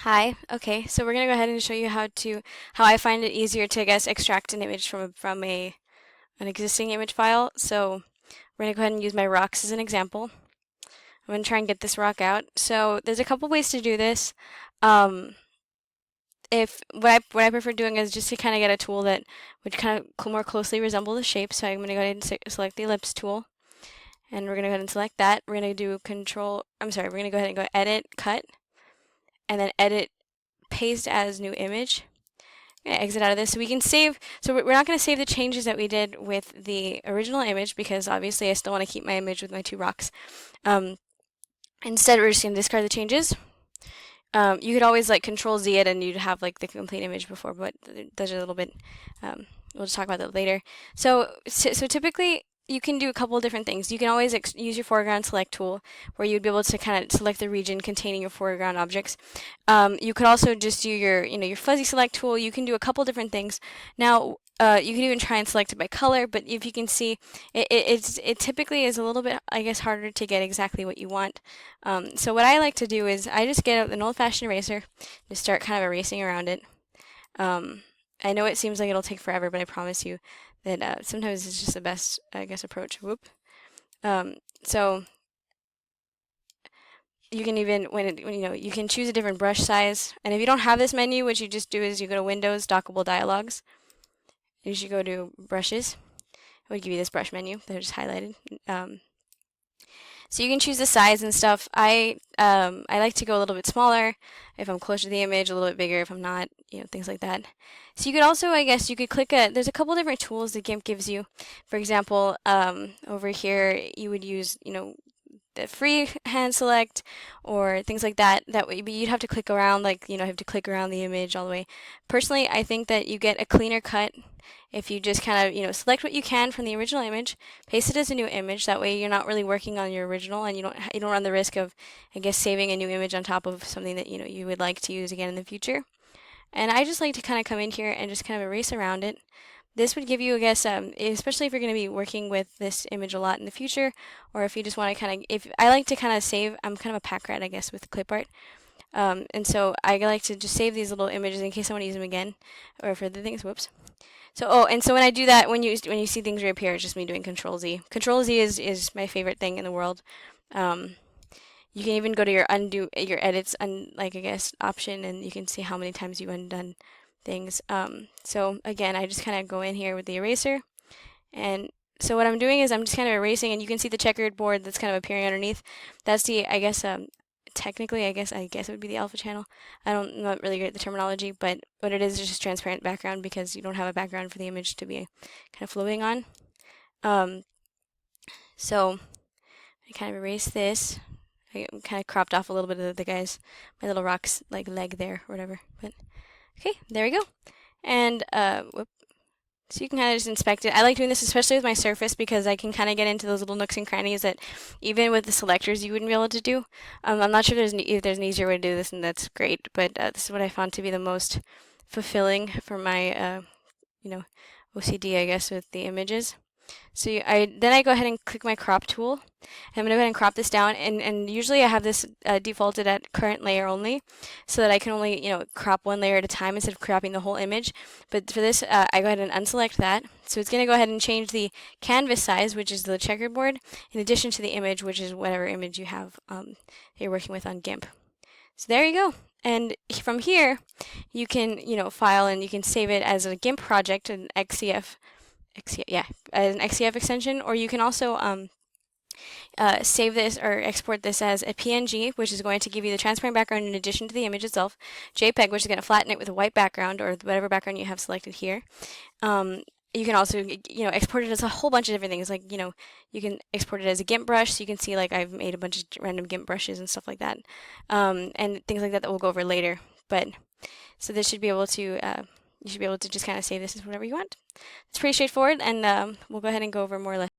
Hi. Okay, so we're gonna go ahead and show you how I find it easier to, I guess, extract an image from an existing image file. So we're gonna go ahead and use my rocks as an example. I'm gonna try and get this rock out. So there's a couple ways to do this. Um, if what I prefer doing is just to kind of get a tool that would kind of more closely resemble the shape. So I'm gonna go ahead and select the ellipse tool, and we're gonna go ahead and select that. We're gonna do control. I'm sorry. We're gonna go ahead and go edit, cut, and then edit, paste as new image. I'm going to exit out of this so we can save. So we're not going to save the changes that we did with the original image because obviously I still want to keep my image with my two rocks. Um, Instead, we're just going to discard the changes. You could always like Control Z it and you'd have like the complete image before, but those are a little bit. We'll just talk about that later. So typically you can do a couple of different things. You can always use your foreground select tool where you'd be able to kind of select the region containing your foreground objects. You could also just do your fuzzy select tool. You can do a couple different things. Now, you can even try and select it by color, but if you can see, it typically is a little bit, I guess, harder to get exactly what you want. So what I like to do is I just get an old-fashioned eraser, just start kind of erasing around it. I know it seems like it'll take forever, but I promise you that sometimes it's just the best, I guess, approach. Whoop. So you can even you can choose a different brush size, and if you don't have this menu, what you just do is you go to Windows, Dockable Dialogues. You should go to Brushes. It would give you this brush menu that I just highlighted. So you can choose the size and stuff. I like to go a little bit smaller if I'm closer to the image, a little bit bigger if I'm not, things like that. So you could also, I guess, you could there's a couple different tools that GIMP gives you. For example, over here you would use, the free hand select or things like that. That way, but you'd have to click around, like, have to click around the image all the way. Personally, I think that you get a cleaner cut if you just kind of, select what you can from the original image, paste it as a new image. That way, you're not really working on your original, and you don't run the risk of, I guess, saving a new image on top of something that you would like to use again in the future. And I just like to kind of come in here and just kind of erase around it. This would give you, I guess, especially if you're going to be working with this image a lot in the future, or if you just want to kind of, if I like to kind of save, I'm kind of a pack rat, I guess, with clip art. And so I like to just save these little images in case I want to use them again, or for the things. Whoops. So, and so when I do that, when you see things reappear, it's just me doing Control Z. Control Z is my favorite thing in the world. You can even go to your edits, like I guess, option, and you can see how many times you've undone things. So again, I just kind of go in here with the eraser, and so what I'm doing is I'm just kind of erasing, and you can see the checkered board that's kind of appearing underneath. That's the, I guess, technically, I guess it would be the alpha channel. I'm not really great at the terminology, but what it is just transparent background because you don't have a background for the image to be kind of floating on. So I kind of erase this. I kind of cropped off a little bit of my little rock's like leg there or whatever. But okay, there we go. And whoop. So you can kind of just inspect it. I like doing this especially with my surface because I can kind of get into those little nooks and crannies that even with the selectors you wouldn't be able to do. I'm not sure if there's an easier way to do this, and that's great. But this is what I found to be the most fulfilling for my OCD, I guess, with the images. So then I go ahead and click my crop tool. And I'm going to go ahead and crop this down. And usually I have this defaulted at current layer only so that I can only, crop one layer at a time instead of cropping the whole image. But for this, I go ahead and unselect that. So it's going to go ahead and change the canvas size, which is the checkerboard, in addition to the image, which is whatever image you have you're working with on GIMP. So there you go. And from here, you can, file and you can save it as a GIMP project, an XCF as an XCF extension, or you can also save this or export this as a PNG, which is going to give you the transparent background in addition to the image itself. JPEG, which is going to flatten it with a white background or whatever background you have selected here. You can also, export it as a whole bunch of different things. Like, you can export it as a GIMP brush, so you can see like I've made a bunch of random GIMP brushes and stuff like that, and things like that we'll go over later. But so this should be able to you should be able to just kind of save this as whatever you want. It's pretty straightforward, and we'll go ahead and go over more or less.